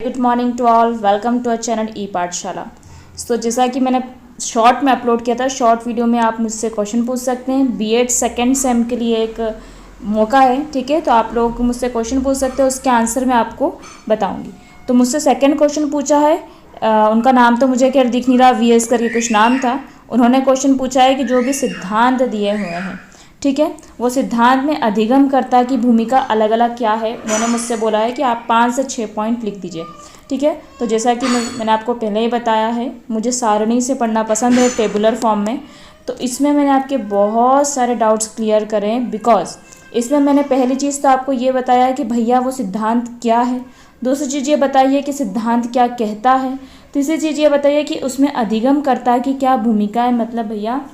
Good morning to all, welcome to our channel e Pathshala. तो जैसा कि मैंने शॉर्ट में अपलोड किया था, शॉर्ट वीडियो में आप मुझसे क्वेश्चन पूछ सकते हैं। बीएड सेकेंड सेम के लिए एक मौका है, ठीक है। तो आप लोग मुझसे क्वेश्चन पूछ सकते हो, उसके आंसर मैं आपको बताऊंगी। तो मुझसे सेकंड क्वेश्चन पूछा है, उनका नाम तो मुझे खैर दिख नहीं रहा, वीएस करके कुछ नाम था। उन्होंने क्वेश्चन पूछा है कि जो भी सिद्धांत दिए हुए हैं, ठीक है, वो सिद्धांत में अधिगमकर्ता की भूमिका अलग अलग क्या है। उन्होंने मुझसे बोला है कि आप 5 से 6 पॉइंट लिख दीजिए, ठीक है। तो जैसा कि मैंने आपको पहले ही बताया है, मुझे सारणी से पढ़ना पसंद है, टेबुलर फॉर्म में। तो इसमें मैंने आपके बहुत सारे डाउट्स क्लियर करे हैं, बिकॉज इसमें मैंने पहली चीज़ तो आपको ये बताया है कि भैया वो सिद्धांत क्या है। दूसरी चीज़ ये बताइए कि सिद्धांत क्या कहता है। तीसरी चीज़ ये बताइए कि उसमें अधिगमकर्ता की क्या भूमिका है। मतलब भैया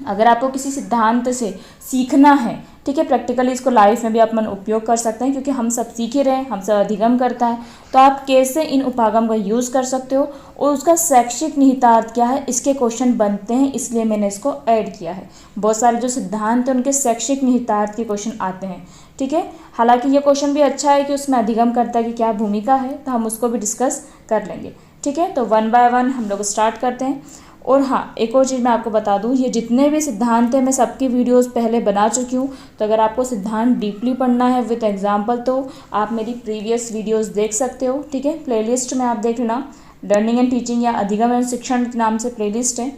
अगर आपको किसी सिद्धांत से सीखना है, ठीक है, प्रैक्टिकली इसको लाइफ में भी आप मन उपयोग कर सकते हैं, क्योंकि हम सब सीख ही रहे हैं, हम सब अधिगम करता है। तो आप कैसे इन उपागम का यूज़ कर सकते हो और उसका शैक्षिक निहितार्थ क्या है, इसके क्वेश्चन बनते हैं, इसलिए मैंने इसको ऐड किया है। बहुत सारे जो सिद्धांत हैं उनके शैक्षिक निहितार्थ के क्वेश्चन आते हैं, ठीक है। हालांकि ये क्वेश्चन भी अच्छा है कि उसमें अधिगमकर्ता की क्या भूमिका है, तो हम उसको भी डिस्कस कर लेंगे, ठीक है। तो 1 बाय 1 हम लोग स्टार्ट करते हैं। और हाँ, एक और चीज़ मैं आपको बता दूँ, ये जितने भी सिद्धांत हैं मैं सबकी वीडियोस पहले बना चुकी हूँ। तो अगर आपको सिद्धांत डीपली पढ़ना है विद एग्जांपल, तो आप मेरी प्रीवियस वीडियोस देख सकते हो, ठीक है। प्लेलिस्ट में आप देख लेना, लर्निंग एंड टीचिंग या अधिगम एवं शिक्षण के नाम से प्लेलिस्ट है,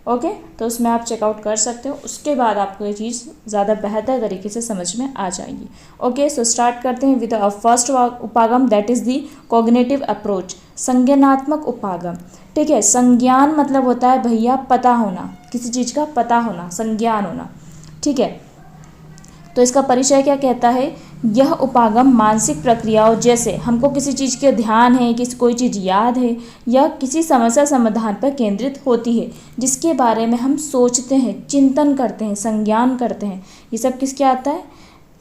ओके। तो उसमें आप चेकआउट कर सकते हो। उसके बाद आपको ये चीज़ ज़्यादा बेहतर तरीके से समझ में आ जाएगी, ओके। सो स्टार्ट करते हैं विद फर्स्ट उपागम, that is the cognitive approach, संज्ञानात्मक उपागम, ठीक है। संज्ञान मतलब होता है भैया पता होना, किसी चीज़ का पता होना, संज्ञान होना, ठीक है। तो इसका परिचय क्या कहता है, यह उपागम मानसिक प्रक्रियाओं, जैसे हमको किसी चीज़ के ध्यान है, किसी कोई चीज़ याद है या किसी समस्या समाधान पर केंद्रित होती है, जिसके बारे में हम सोचते हैं, चिंतन करते हैं, संज्ञान करते हैं। ये सब किसके आता है,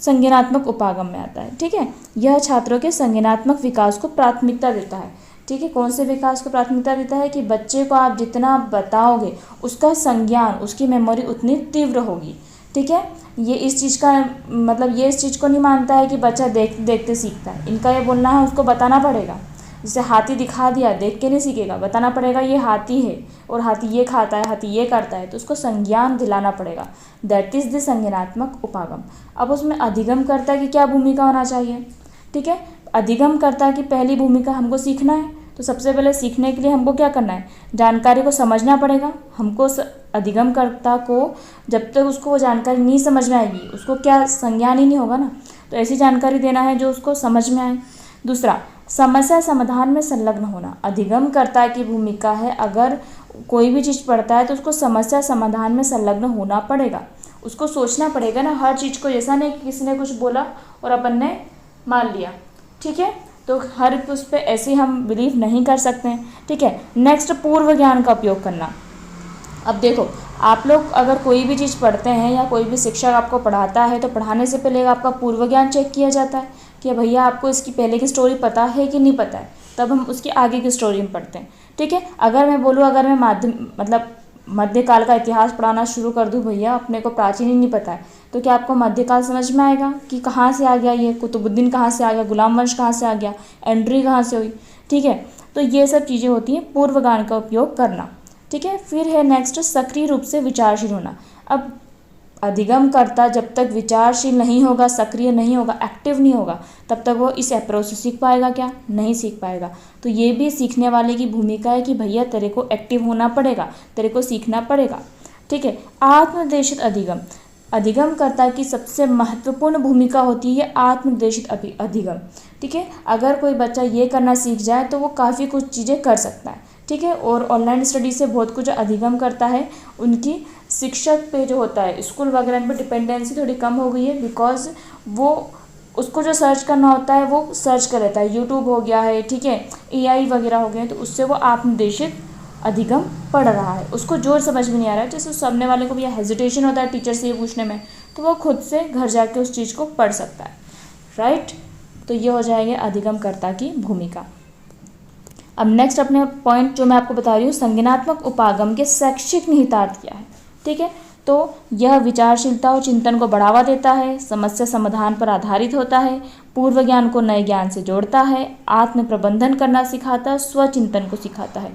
संज्ञानात्मक उपागम में आता है, ठीक है। यह छात्रों के संज्ञानात्मक विकास को प्राथमिकता देता है, ठीक है। कौन से विकास को प्राथमिकता देता है कि बच्चे को आप जितना बताओगे उसका संज्ञान, उसकी मेमोरी उतनी तीव्र होगी, ठीक है। ये इस चीज़ का मतलब ये इस चीज़ को नहीं मानता है कि बच्चा देखते देखते सीखता है। इनका ये बोलना है उसको बताना पड़ेगा। जैसे हाथी दिखा दिया, देख के नहीं सीखेगा, बताना पड़ेगा ये हाथी है और हाथी ये खाता है, हाथी ये करता है, तो उसको संज्ञान दिलाना पड़ेगा। दैट इज़ द संज्ञानात्मक उपागम। अब उसमें अधिगमकर्ता की क्या भूमिका होना चाहिए, ठीक है। अधिगमकर्ता की पहली भूमिका, हमको सीखना है, तो सबसे पहले सीखने के लिए हमको क्या करना है, जानकारी को समझना पड़ेगा। हमको अधिगमकर्ता को जब तक उसको वो जानकारी नहीं समझ में आएगी, उसको क्या संज्ञान ही नहीं होगा ना। तो ऐसी जानकारी देना है जो उसको समझ में आए। दूसरा, समस्या समाधान में संलग्न होना। अधिगमकर्ता की भूमिका है, अगर कोई भी चीज़ पढ़ता है तो उसको समस्या समाधान में संलग्न होना पड़ेगा, उसको सोचना पड़ेगा ना हर चीज़ को। जैसा नहीं किसी ने कुछ बोला और अपन ने मान लिया, ठीक है। तो हर उस पर ऐसे हम बिलीव नहीं कर सकते हैं, ठीक है। नेक्स्ट, पूर्व ज्ञान का उपयोग करना। अब देखो, आप लोग अगर कोई भी चीज़ पढ़ते हैं या कोई भी शिक्षक आपको पढ़ाता है, तो पढ़ाने से पहले आपका पूर्व ज्ञान चेक किया जाता है कि भैया आपको इसकी पहले की स्टोरी पता है कि नहीं पता है, तब हम उसकी आगे की स्टोरी में पढ़ते हैं, ठीक है। अगर मैं बोलूँ, अगर मैं मध्यकाल का इतिहास पढ़ाना शुरू कर दूँ, भैया अपने को प्राचीन ही नहीं पता है, तो क्या आपको मध्यकाल समझ में आएगा कि कहाँ से आ गया, ये कुतुबुद्दीन कहाँ से आ गया, गुलाम वंश कहाँ से आ गया, एंट्री कहाँ से हुई, ठीक है। तो ये सब चीज़ें होती हैं पूर्व ज्ञान का उपयोग करना, ठीक है। फिर है नेक्स्ट, सक्रिय रूप से विचारशील होना। अब अधिगमकर्ता जब तक विचारशील नहीं होगा, सक्रिय नहीं होगा, एक्टिव नहीं होगा, तब तक वो इस अप्रोच से सीख पाएगा क्या, नहीं सीख पाएगा। तो ये भी सीखने वाले की भूमिका है कि भैया तेरे को एक्टिव होना पड़ेगा, तेरे को सीखना पड़ेगा, ठीक है। आत्मनिर्देशित अधिगम, अधिगमकर्ता की सबसे महत्वपूर्ण भूमिका होती है आत्मनिर्देशित अधिगम, ठीक है। अगर कोई बच्चा ये करना सीख जाए तो वो काफ़ी कुछ चीज़ें कर सकता है, ठीक है। और ऑनलाइन स्टडी से बहुत कुछ अधिगम करता है, उनकी शिक्षक पे जो होता है, स्कूल वगैरह पे डिपेंडेंसी थोड़ी कम हो गई है, बिकॉज वो उसको जो सर्च करना होता है वो सर्च कर लेता है, यूट्यूब हो गया है, ठीक है, AI वगैरह हो गए हैं, तो उससे वो आत्मनिर्देशित अधिगम पढ़ रहा है। उसको जो समझ में नहीं आ रहा है, जैसे सामने वाले को भी हेजिटेशन होता है टीचर से ये पूछने में, तो वो खुद से घर जाके उस चीज़ को पढ़ सकता है, राइट। तो ये हो जाएगी अधिगमकर्ता की भूमिका। अब नेक्स्ट अपने पॉइंट जो मैं आपको बता रही हूँ, संज्ञानात्मक उपागम के शैक्षिक निहितार्थ क्या है, ठीक है। तो यह विचारशीलता और चिंतन को बढ़ावा देता है, समस्या समाधान पर आधारित होता है, पूर्व ज्ञान को नए ज्ञान से जोड़ता है, आत्म प्रबंधन करना सिखाता है, स्वचिंतन को सिखाता है।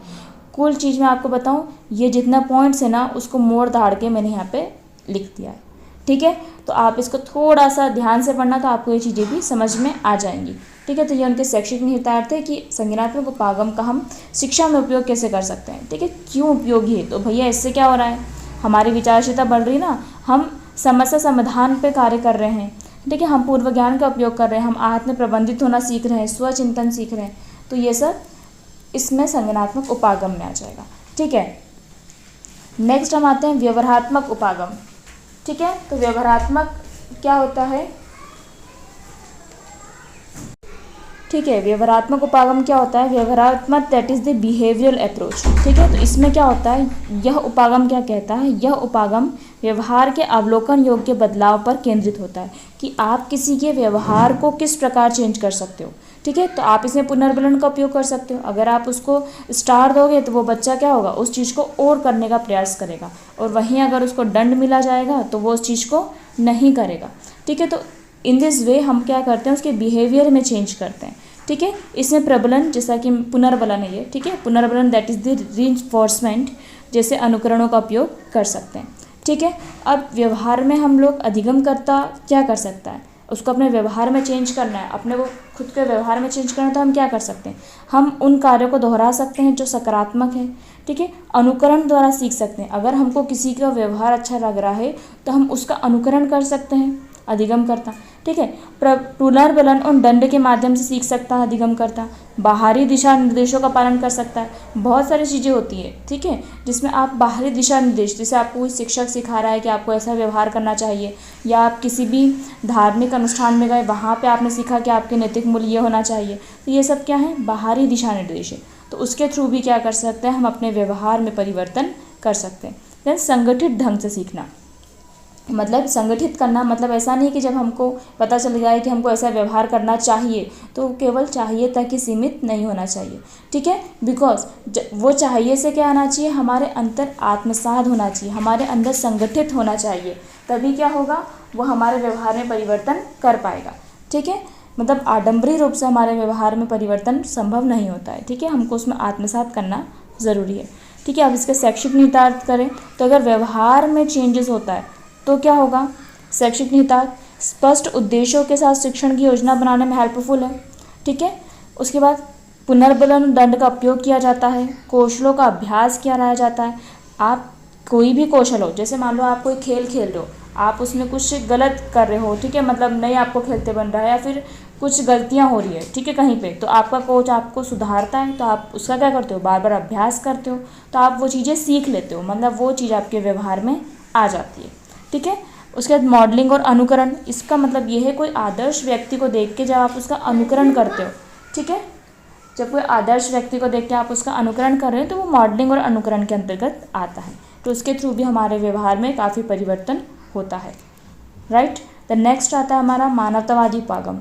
कुल चीज़ मैं आपको बताऊं, ये जितना पॉइंट्स है ना उसको मोड़ दाड़ के मैंने यहाँ पे लिख दिया है, ठीक है। तो आप इसको थोड़ा सा ध्यान से पढ़ना तो आपको ये चीज़ें भी समझ में आ जाएंगी, ठीक है। तो ये उनके शैक्षिक निहितार्थ है कि संज्ञानात्मक उपागम का हम शिक्षा में उपयोग कैसे कर सकते हैं, ठीक है। क्यों उपयोगी है, तो भैया इससे क्या हो रहा है, हमारी विचारशीलता बढ़ रही ना, हम समस्या समाधान पे कार्य कर रहे हैं, ठीक है, हम पूर्व ज्ञान का उपयोग कर रहे हैं, हम आत्म प्रबंधित होना सीख रहे हैं, स्वचिंतन सीख रहे हैं, तो ये सब इसमें संज्ञानात्मक उपागम में आ जाएगा, ठीक है। नेक्स्ट हम आते हैं व्यवहारात्मक उपागम, ठीक है। तो व्यवहारात्मक क्या होता है, ठीक है, व्यवहारात्मक उपागम क्या होता है, व्यवहारात्मक that is the behavioural approach, ठीक है। तो इसमें क्या होता है, यह उपागम क्या कहता है, यह उपागम व्यवहार के अवलोकन योग्य बदलाव पर केंद्रित होता है कि आप किसी के व्यवहार को किस प्रकार चेंज कर सकते हो, ठीक है। तो आप इसमें पुनर्बलन का उपयोग कर सकते हो, अगर आप उसको स्टार दोगे तो वो बच्चा क्या होगा, उस चीज़ को और करने का प्रयास करेगा, और वहीं अगर उसको दंड मिला जाएगा तो वो उस चीज़ को नहीं करेगा, ठीक है। तो इन दिस वे हम क्या करते हैं, उसके बिहेवियर में चेंज करते हैं, ठीक है। इसमें प्रबलन जैसा कि पुनर्बलन है ये, ठीक है, पुनर्बलन दैट इज़ द रीइंफोर्समेंट जैसे अनुकरणों का उपयोग कर सकते हैं, ठीक है। अब व्यवहार में हम लोग अधिगमकर्ता क्या कर सकता है, उसको अपने व्यवहार में चेंज करना है, अपने को खुद के व्यवहार में चेंज करना है, तो हम क्या कर सकते हैं, हम उन कार्यों को दोहरा सकते हैं जो सकारात्मक है, ठीक है। अनुकरण द्वारा सीख सकते हैं, अगर हमको किसी का व्यवहार अच्छा लग रहा है तो हम उसका अनुकरण कर सकते हैं, अधिगम करता, ठीक है। पुनर्बलन और दंड के माध्यम से सीख सकता है अधिगम करता, बाहरी दिशा निर्देशों का पालन कर सकता है, बहुत सारी चीज़ें होती है, ठीक है, जिसमें आप बाहरी दिशा निर्देश, जैसे आपको कोई शिक्षक सिखा रहा है कि आपको ऐसा व्यवहार करना चाहिए, या आप किसी भी धार्मिक अनुष्ठान में गए, वहाँ पे आपने सीखा कि आपके नैतिक मूल्य ये होना चाहिए, तो ये सब क्या है, बाहरी दिशा निर्देश है, तो उसके थ्रू भी क्या कर सकते हैं, हम अपने व्यवहार में परिवर्तन कर सकते हैं। देन संगठित ढंग से सीखना, मतलब संगठित करना, मतलब ऐसा नहीं कि जब हमको पता चल जाए कि हमको ऐसा व्यवहार करना चाहिए तो केवल चाहिए तक ही सीमित नहीं होना चाहिए, ठीक है। बिकॉज वो चाहिए से क्या आना चाहिए, हमारे अंदर आत्मसात होना चाहिए, हमारे अंदर संगठित होना चाहिए, तभी क्या होगा, वो हमारे व्यवहार में परिवर्तन कर पाएगा, ठीक है। मतलब आडंबरी रूप से हमारे व्यवहार में परिवर्तन संभव नहीं होता है, ठीक है, हमको उसमें आत्मसात करना ज़रूरी है, ठीक है। अब इसके शैक्षिक निहितार्थ करें तो अगर व्यवहार में चेंजेस होता है तो क्या होगा, शैक्षिक निहितार्थ स्पष्ट उद्देश्यों के साथ शिक्षण की योजना बनाने में हेल्पफुल है, ठीक है। उसके बाद पुनर्बलन दंड का उपयोग किया जाता है, कौशलों का अभ्यास किया रहा जाता है, आप कोई भी कौशल हो, जैसे मान लो आप कोई खेल खेल रहे हो, आप उसमें कुछ गलत कर रहे हो, ठीक है, मतलब नहीं आपको खेलते बन रहा है, या फिर कुछ गलतियां हो रही है, ठीक है, कहीं पे, तो आपका कोच आपको सुधारता है, तो आप उसका क्या करते हो, बार बार अभ्यास करते हो, तो आप वो चीज़ें सीख लेते हो, मतलब वो चीज़ आपके व्यवहार में आ जाती है, ठीक है। उसके बाद मॉडलिंग और अनुकरण, इसका मतलब ये है कोई आदर्श व्यक्ति को देख के जब आप उसका अनुकरण करते हो, ठीक है, जब कोई आदर्श व्यक्ति को देख के आप उसका अनुकरण कर रहे हैं तो वो मॉडलिंग और अनुकरण के अंतर्गत आता है, तो उसके थ्रू भी हमारे व्यवहार में काफ़ी परिवर्तन होता है, राइट। द नेक्स्ट आता है हमारा मानवतावादी उपागम,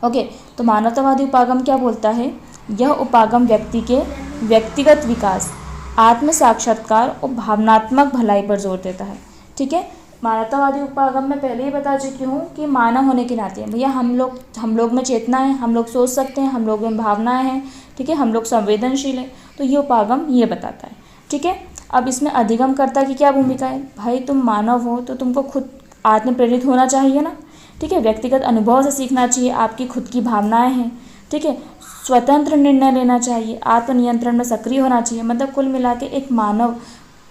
ओके। तो मानवतावादी उपागम क्या बोलता है, यह उपागम व्यक्ति के व्यक्तिगत विकास, आत्म साक्षात्कार और भावनात्मक भलाई पर जोर देता है, ठीक है। मानवतावादी उपागम में पहले ही बता चुकी हूँ कि मानव होने के नाते भैया हम लोग में चेतना है, हम लोग सोच सकते हैं, हम लोग में भावनाएं हैं, ठीक है, हम लोग संवेदनशील हैं, तो ये उपागम ये बताता है, ठीक है। अब इसमें अधिगमकर्ता की क्या भूमिका है, भाई तुम मानव हो तो तुमको खुद आत्म प्रेरित होना चाहिए ना, ठीक है, व्यक्तिगत अनुभव से सीखना चाहिए, आपकी खुद की भावनाएँ हैं, ठीक है, स्वतंत्र निर्णय लेना चाहिए, आत्मनियंत्रण में सक्रिय होना चाहिए, मतलब कुल मिला के एक मानव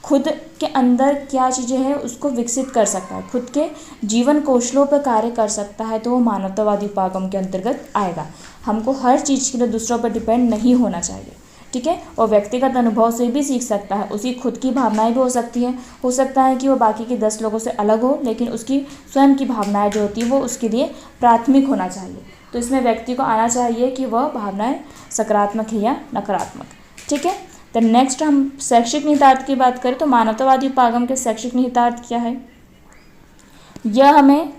खुद के अंदर क्या चीज़ें हैं उसको विकसित कर सकता है, खुद के जीवन कौशलों पर कार्य कर सकता है, तो वो मानवतावादी उपागम के अंतर्गत आएगा। हमको हर चीज़ के लिए दूसरों पर डिपेंड नहीं होना चाहिए, ठीक है, और व्यक्तिगत अनुभव से भी सीख सकता है, उसकी खुद की भावनाएं भी हो सकती हैं, हो सकता है कि वो बाकी के 10 लोगों से अलग हो, लेकिन उसकी स्वयं की भावनाएं जो होती है वो उसके लिए प्राथमिक होना चाहिए, तो इसमें व्यक्ति को आना चाहिए कि वह भावनाएं सकारात्मक है या नकारात्मक, ठीक है। तो नेक्स्ट हम शैक्षिक निहितार्थ की बात करें तो मानवतावादी उपागम के शैक्षिक निहितार्थ क्या है, यह हमें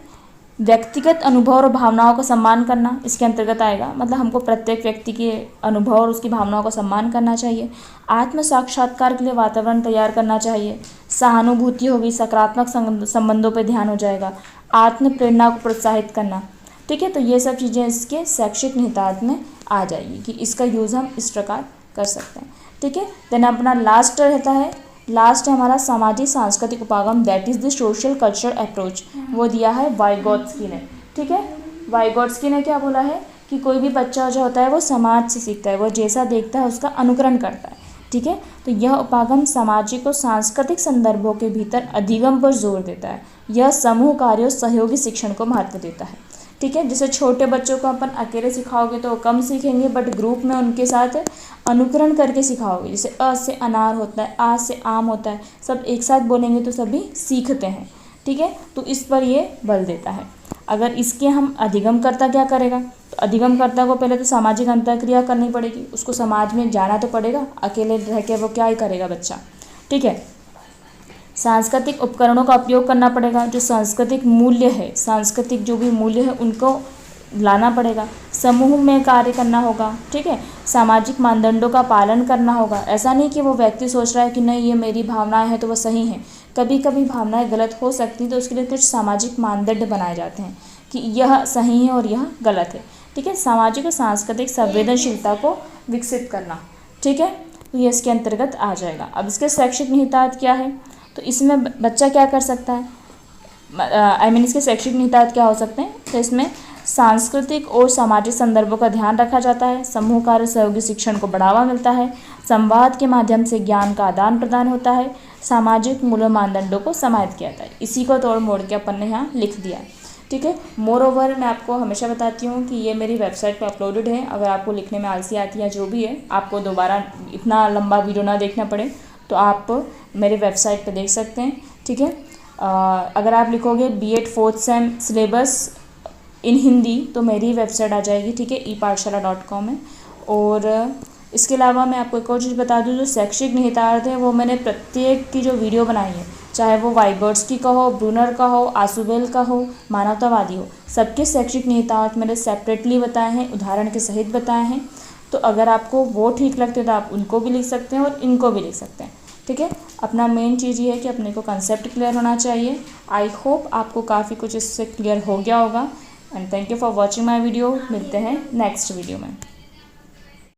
व्यक्तिगत अनुभव और भावनाओं का सम्मान करना इसके अंतर्गत आएगा, मतलब हमको प्रत्येक व्यक्ति के अनुभव और उसकी भावनाओं का सम्मान करना चाहिए। आत्म साक्षात्कार के लिए वातावरण तैयार करना चाहिए। सहानुभूति होगी, सकारात्मक संबंधों पर ध्यान हो जाएगा। आत्म प्रेरणा को प्रोत्साहित करना, ठीक है। तो ये सब चीज़ें इसके शैक्षिक निहितार्थ में आ जाएगी कि इसका यूज़ हम इस प्रकार कर सकते हैं, ठीक है। देन अपना लास्ट रहता है, लास्ट है हमारा सामाजिक सांस्कृतिक उपागम, that is the social cultural approach. वो दिया है वाइगोत्स्की ने, ठीक है। वाइगोत्स्की ने क्या बोला है कि कोई भी बच्चा जो होता है वो समाज से सीखता है, वो जैसा देखता है उसका अनुकरण करता है, ठीक है। तो यह उपागम सामाजिक और सांस्कृतिक संदर्भों के भीतर अधिगम पर जोर देता है। यह समूह कार्यों सहयोगी शिक्षण को महत्व देता है, ठीक है। जैसे छोटे बच्चों को अपन अकेले सिखाओगे तो वो कम सीखेंगे, बट ग्रुप में उनके साथ अनुकरण करके सिखाओगे। जैसे अ से अनार होता है, आ से आम होता है, सब एक साथ बोलेंगे तो सभी सीखते हैं, ठीक है। तो इस पर ये बल देता है। अगर इसके हम अधिगमकर्ता क्या करेगा, तो अधिगमकर्ता को पहले तो सामाजिक अंतःक्रिया करनी पड़ेगी, उसको समाज में जाना तो पड़ेगा, अकेले रह के वो क्या ही करेगा बच्चा, ठीक है। सांस्कृतिक उपकरणों का उपयोग करना पड़ेगा, जो सांस्कृतिक मूल्य है, सांस्कृतिक जो भी मूल्य है उनको लाना पड़ेगा। समूह में कार्य करना होगा, ठीक है। सामाजिक मानदंडों का पालन करना होगा। ऐसा नहीं कि वो व्यक्ति सोच रहा है कि नहीं ये मेरी भावनाएं हैं तो वो सही हैं, कभी कभी भावनाएं गलत हो सकती तो उसके लिए कुछ सामाजिक मानदंड बनाए जाते हैं कि यह सही है और यह गलत है, ठीक है। सामाजिक और सांस्कृतिक संवेदनशीलता को विकसित करना, ठीक है। तो ये इसके अंतर्गत आ जाएगा। अब इसके शैक्षिक निहितार्थ क्या है, तो इसमें बच्चा क्या कर सकता है, इसके शैक्षिक निहितार्थ क्या हो सकते हैं। तो इसमें सांस्कृतिक और सामाजिक संदर्भों का ध्यान रखा जाता है, समूह कार्य सहयोगी शिक्षण को बढ़ावा मिलता है, संवाद के माध्यम से ज्ञान का आदान प्रदान होता है, सामाजिक मूल्य मानदंडों को समाहित किया जाता है। इसी को तोड़ मोड़ के अपन ने यहाँ लिख दिया है, ठीक है। मोर ओवर मैं आपको हमेशा बताती हूँ कि ये मेरी वेबसाइट पर अपलोडेड है। अगर आपको लिखने में आलसी आती है जो भी है, आपको दोबारा इतना लंबा वीडियो ना देखना पड़े तो आप मेरे वेबसाइट पे देख सकते हैं, ठीक है। अगर आप लिखोगे B.Ed 4th same syllabus in Hindi तो मेरी वेबसाइट आ जाएगी, ठीक है, epathshala.com है। और इसके अलावा मैं आपको एक और चीज़ बता दूं, जो शैक्षिक निहितार्थ है वो मैंने प्रत्येक की जो वीडियो बनाई है, चाहे वो वाइगोत्स्की का हो, ब्रूनर का हो, आसुबेल का हो, मानवतावादी हो, सबके शैक्षिक निहितार्थ मैंने सेपरेटली बताए हैं, उदाहरण के सहित बताए हैं। तो अगर आपको वो ठीक लगते तो आप उनको भी लिख सकते हैं और इनको भी लिख सकते हैं, ठीक है। अपना मेन चीज़ ये है कि अपने को कंसेप्ट क्लियर होना चाहिए। आई होप आपको काफ़ी कुछ इससे क्लियर हो गया होगा। And thank you for watching my video. मिलते हैं नेक्स्ट वीडियो में।